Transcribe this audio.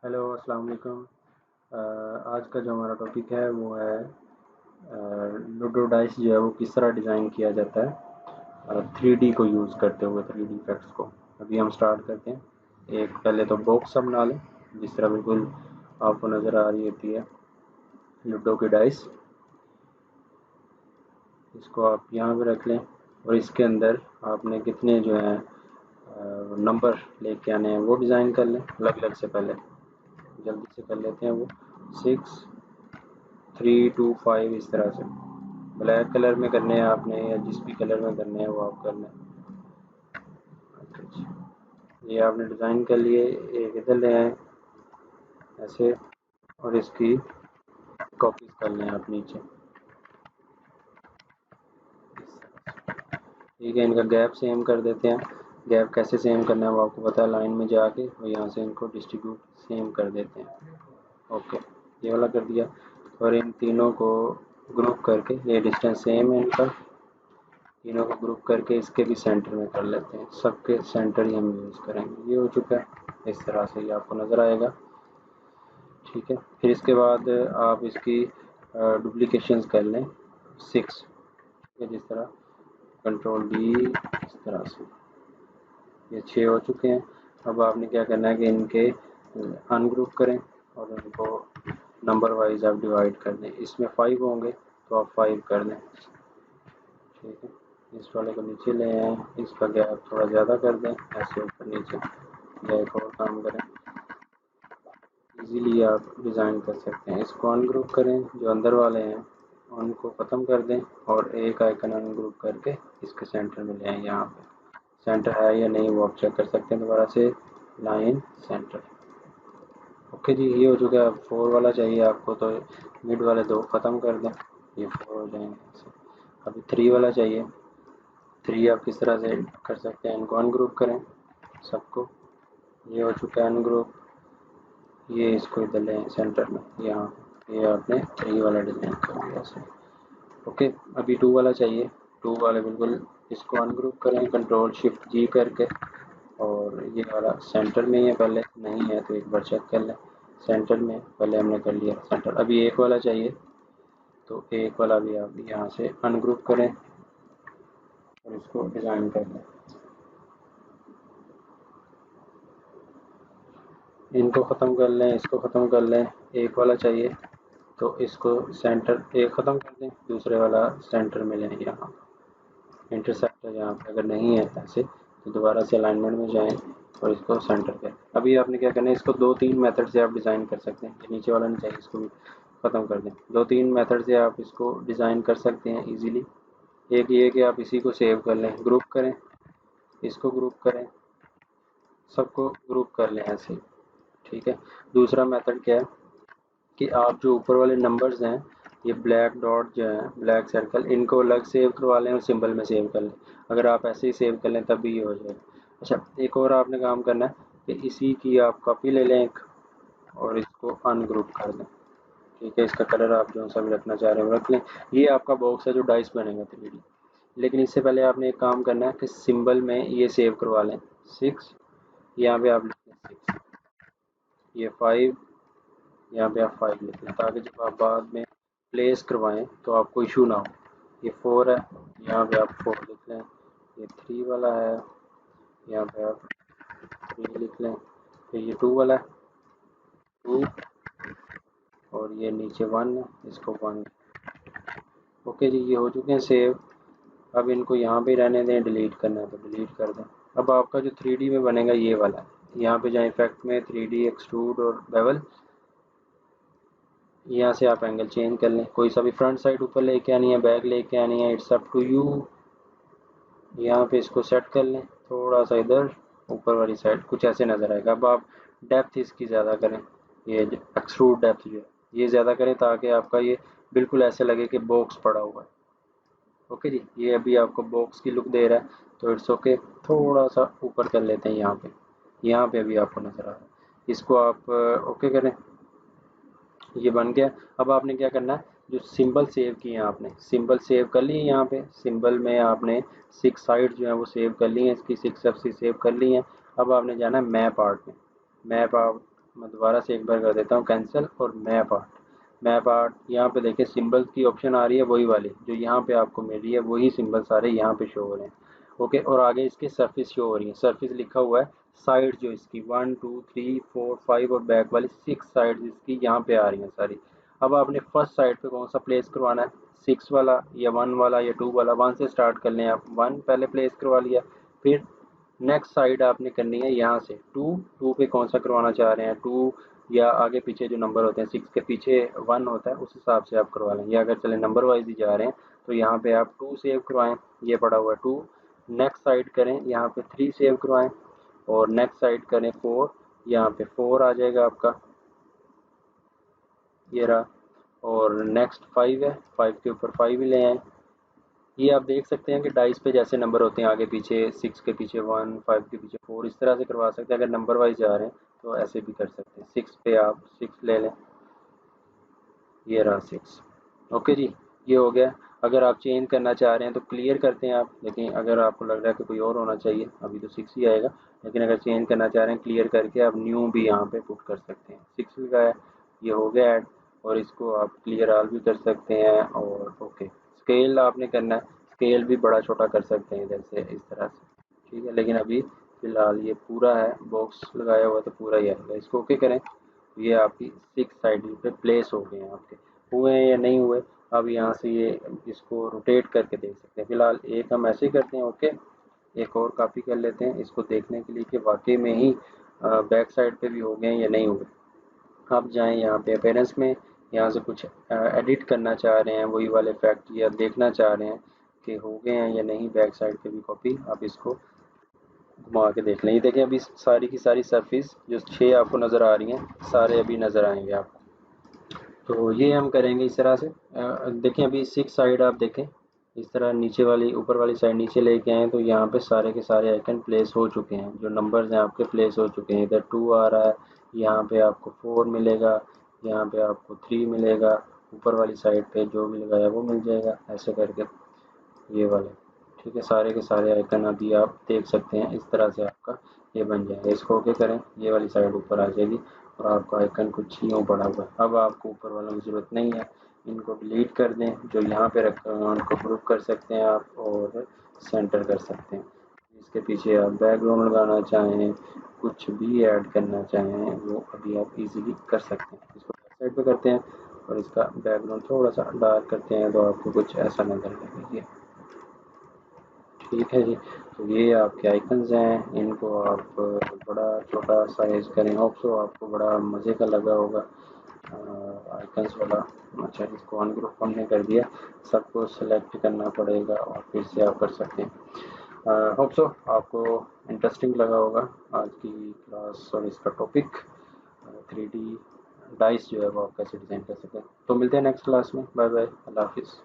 Hello अस्सलाम वालेकुम। आज का जो हमारा टॉपिक है वो है लूडो डाइस जो है वो किस तरह डिज़ाइन किया जाता है 3D को यूज़ करते हुए 3D इफेक्ट्स को। अभी हम स्टार्ट करते हैं। एक पहले तो बॉक्स सब बना लें जिस तरह बिल्कुल आपको नज़र आ रही होती है लूडो की डाइस। इसको आप यहाँ पे रख लें और इसके अंदर आपने कितने जो हैं नंबर लेके आने हैं वो डिज़ाइन कर लें अलग अलग से। पहले जल्दी से कर लेते हैं वो 6 3 2 5 इस तरह से। ब्लैक कलर में करने हैं आपने या जिस भी कलर में करने हैं वो आप कर लें। ये आपने डिज़ाइन कर लिए। एक इधर ले आए ऐसे और इसकी कॉपीज कर लें आप नीचे। ठीक है, इनका गैप सेम कर देते हैं। गैप कैसे सेम करना है वो आपको पता है, लाइन में जाके और यहाँ से इनको डिस्ट्रीब्यूट सेम कर देते हैं। ओके, ये वाला कर दिया और इन तीनों को ग्रुप करके, ये डिस्टेंस सेम है इनका, तीनों को ग्रुप करके इसके भी सेंटर में कर लेते हैं। सबके सेंटर ही हम यूज़ करेंगे। ये हो चुका है, इस तरह से ये आपको नज़र आएगा। ठीक है, फिर इसके बाद आप इसकी डुप्लीकेशंस कर लें 6। ठीक है, जिस तरह कंट्रोल डी इस तरह से। ये 6 हो चुके हैं। अब आपने क्या करना है कि इनके अनग्रुप करें और इनको नंबर वाइज आप डिवाइड कर दें। इसमें 5 होंगे तो आप 5 कर दें। ठीक है, इस वाले को नीचे ले आएँ, इसका गैप थोड़ा ज़्यादा कर दें, ऐसे ऊपर नीचे। या एक और काम करें, इजीली आप डिज़ाइन कर सकते हैं। इसको अनग्रुप करें, जो अंदर वाले हैं उनको ख़त्म कर दें और एक आइकन अनग्रुप करके इसके सेंटर में ले आएँ। यहाँ पे सेंटर है या नहीं वो आप चेक कर सकते हैं दोबारा से। Line centre. ओके जी, ये हो चुका है। 4 वाला चाहिए आपको तो मिड वाले 2 ख़त्म कर दें, ये 4 हो जाएंगे ऐसे। अभी 3 वाला चाहिए। 3 आप किस तरह से कर सकते हैं, इनको अनग्रुप करें सबको। ये हो चुका है अनग्रुप। ये इसको इधर लें सेंटर में यहाँ। ये आपने 3 वाला डिज़ाइन कर दिया ऐसे। ओके, अभी 2 वाला चाहिए। 2 वाले बिल्कुल इसको अनग्रुप करें कंट्रोल शिफ्ट जी करके और ये वाला सेंटर में ही है, पहले नहीं है तो एक बार चेक कर लें। सेंटर में पहले हमने कर लिया सेंटर। अभी 1 वाला चाहिए तो 1 वाला भी आप यहाँ से अनग्रुप करें और इसको डिज़ाइन कर लें। इनको ख़त्म कर लें, इसको ख़त्म कर लें। 1 वाला चाहिए तो इसको सेंटर एक ख़त्म कर दें, दूसरे वाला सेंटर में लें यहाँ इंटरसेक्टर यहाँ पे। अगर नहीं है ऐसे तो दोबारा से अलाइनमेंट में जाएं और इसको सेंटर करें। अभी आपने क्या करना है, इसको 2-3 मेथड से आप डिज़ाइन कर सकते हैं। ये नीचे वाला नहीं चाहिए, इसको भी ख़त्म कर दें। 2-3 मेथड से आप इसको डिज़ाइन कर सकते हैं ईजीली। एक ये कि आप इसी को सेव कर लें, ग्रुप करें, इसको ग्रुप करें, सबको ग्रुप कर लें ऐसे। ठीक है, दूसरा मेथड क्या है कि आप जो ऊपर वाले नंबर्स हैं, ये ब्लैक डॉट जो है, ब्लैक सर्कल, इनको अलग सेव करवा लें और सिंबल में सेव कर लें। अगर आप ऐसे ही सेव कर लें तब भी ये हो जाएगा। अच्छा, एक और आपने काम करना है कि इसी की आप कॉपी ले लें एक और इसको अनग्रुप कर दें। ठीक है, इसका कलर आप जो सा भी रखना चाह रहे हो रख लें। ये आपका बॉक्स है जो डाइस बनेगा 3D। लेकिन इससे पहले आपने एक काम करना है कि सिंबल में ये सेव करवा लें 6। यहाँ पे आप लिख लें 6, ये 5, यहाँ पे आप 5 लिख लें ताकि जब आप बाद में प्लेस करवाएं तो आपको इशू ना हो। ये 4 है, यहाँ पे आप 4 लिख लें। ये 3 वाला है, यहाँ पे आप 3 लिख लें। फिर ये 2 वाला है, 2, और ये नीचे 1 है, इसको 1। ओके जी, ये हो चुके हैं सेव। अब इनको यहाँ पे रहने दें, डिलीट करना है तो डिलीट कर दें। अब आपका जो 3D में बनेगा ये वाला है। यहाँ पे जाए इफेक्ट में 3D एक्सट्रूड और बेवल, यहाँ से आप एंगल चेंज कर लें। कोई सा भी फ्रंट साइड ऊपर लेके आनी है, बैक लेके आनी है, इट्स अप टू यू। यहाँ पे इसको सेट कर लें थोड़ा सा इधर ऊपर वाली साइड, कुछ ऐसे नज़र आएगा। अब आप डेप्थ इसकी ज़्यादा करें, ये एक्सट्रूड डेप्थ जो है ये ज़्यादा करें ताकि आपका ये बिल्कुल ऐसे लगे कि बॉक्स पड़ा हुआ है। ओके जी, ये अभी आपको बॉक्स की लुक दे रहा है तो इट्स ओके। थोड़ा सा ऊपर कर लेते हैं यहाँ पे अभी आपको नज़र आ रहा है। इसको आप ओके करें, ये बन गया। अब आपने क्या करना है, जो सिंबल सेव किए हैं आपने सिंबल सेव कर लिए। यहाँ पे सिंबल में आपने 6 साइड जो है वो सेव कर ली हैं, इसकी 6 एफसी सेव कर ली हैं। अब आपने जाना है मैप आर्ट में। मैप आर्ट मैं दोबारा से एक बार कर देता हूँ कैंसिल। और मैप आर्ट, मैप आर्ट यहाँ पे देखिए सिंबल्स की ऑप्शन आ रही है, वही वाली जो यहाँ पे आपको मिल रही है, वही सिंबल सारे यहाँ पे शो हो रहे हैं। ओके, और आगे इसके सरफेस शो हो रही है, सरफेस लिखा हुआ है। साइड जो इसकी 1 2 3 4 5 और बैक वाली 6 साइड इसकी यहाँ पे आ रही हैं सारी। अब आपने फर्स्ट साइड पे कौन सा प्लेस करवाना है, 6 वाला या 1 वाला या 2 वाला। 1 से स्टार्ट कर लें आप, 1 पहले प्लेस करवा लिया। फिर नेक्स्ट साइड आपने करनी है यहाँ से 2, 2 पे कौन सा करवाना चाह रहे हैं, 2 या आगे पीछे जो नंबर होते हैं 6 के पीछे 1 होता है, उस हिसाब से आप करवा लें। या अगर चले नंबर वाइज ही जा रहे हैं तो यहाँ पे आप 2 सेव करवाएं, ये पड़ा हुआ है 2। नेक्स्ट साइड करें यहाँ पे 3 सेव करवाएं, और नेक्स्ट साइड करें 4, यहाँ पे 4 आ जाएगा आपका, ये रहा। और नेक्स्ट 5 है, 5 के ऊपर 5 ही ले आए। ये आप देख सकते हैं कि डाइस पे जैसे नंबर होते हैं आगे पीछे, 6 के पीछे 1, 5 के पीछे 4, इस तरह से करवा सकते हैं। अगर नंबर वाइज जा रहे हैं तो ऐसे भी कर सकते हैं। 6 पे आप 6 ले लें, ये रहा 6। ओके जी, ये हो गया। अगर आप चेंज करना चाह रहे हैं तो क्लियर करते हैं आप, लेकिन अगर आपको लग रहा है कि कोई और होना चाहिए, अभी तो 6 ही आएगा, लेकिन अगर चेंज करना चाह रहे हैं क्लियर करके आप न्यू भी यहाँ पे पुट कर सकते हैं। 6 लगाया, ये हो गया ऐड। और इसको आप क्लियर ऑल भी कर सकते हैं। और ओके, स्केल आपने करना है, स्केल भी बड़ा छोटा कर सकते हैं जैसे इस तरह से, ठीक है। लेकिन अभी फ़िलहाल ये पूरा है, बॉक्स लगाया हुआ तो पूरा ही आएगा। इसको ओके करें, ये आपकी 6 साइड पे प्लेस हो गए हैं आपके, हुए हैं या नहीं हुए। अब यहाँ से ये इसको रोटेट करके देख सकते हैं। फिलहाल एक हम ऐसे ही करते हैं, ओके। एक और कॉपी कर लेते हैं इसको देखने के लिए कि वाकई में ही बैक साइड पे भी हो गए हैं या नहीं हुए। आप जाएं यहाँ पे अपेयरेंस में, यहाँ से कुछ एडिट करना चाह रहे हैं वही वाले फैक्ट, या देखना चाह रहे हैं कि हो गए हैं या नहीं बैक साइड पे भी कॉपी, आप इसको घुमा के देख लें। ये देखें अभी सारी की सारी सरफेस जो 6 आपको नज़र आ रही हैं, सारे अभी नज़र आएंगे आपको। तो ये हम करेंगे इस तरह से। देखें अभी 6 साइड आप देखें, इस तरह नीचे वाली ऊपर वाली साइड नीचे लेके आए तो यहाँ पे सारे के सारे आइकन प्लेस हो चुके हैं, जो नंबर्स हैं आपके प्लेस हो चुके हैं। इधर 2 आ रहा है, यहाँ पे आपको 4 मिलेगा, यहाँ पे आपको 3 मिलेगा, ऊपर वाली साइड पे जो भी लगाया वो मिल जाएगा, ऐसे करके ये वाले, ठीक है। सारे के सारे आइकन अभी आप देख सकते हैं, इस तरह से आपका ये बन जाएगा। इसको ओके करें, ये वाली साइड ऊपर आ जाएगी और आपका आइकन कुछ यूँ पड़ा हुआ है। अब आपको ऊपर वालों की ज़रूरत नहीं है, इनको डिलीट कर दें। जो यहाँ पे रखा हुआ है उनको ग्रुप कर सकते हैं आप और सेंटर कर सकते हैं। इसके पीछे आप बैकग्राउंड लगाना चाहें, कुछ भी ऐड करना चाहें, वो अभी आप इजीली कर सकते हैं। इसको साइड पे करते हैं और इसका बैकग्राउंड थोड़ा सा डार्क करते हैं तो आपको कुछ ऐसा नज़र लगेगा, ठीक है जी। तो ये आपके आइकन्स हैं, इनको आप बड़ा छोटा साइज करें। होप सो आपको बड़ा मज़े का लगा होगा आइकन्स वाला। अच्छा, इसको ऑन ग्रुप हमने कर दिया, सबको सेलेक्ट करना पड़ेगा और फिर से आप कर सकते हैं। होप सो आपको इंटरेस्टिंग लगा होगा आज की क्लास और इसका टॉपिक 3D डाइस जो है वो आप कैसे डिज़ाइन कर सकते हैं। तो मिलते हैं नेक्स्ट क्लास में, बाय बाय, अल्लाह हाफिज़।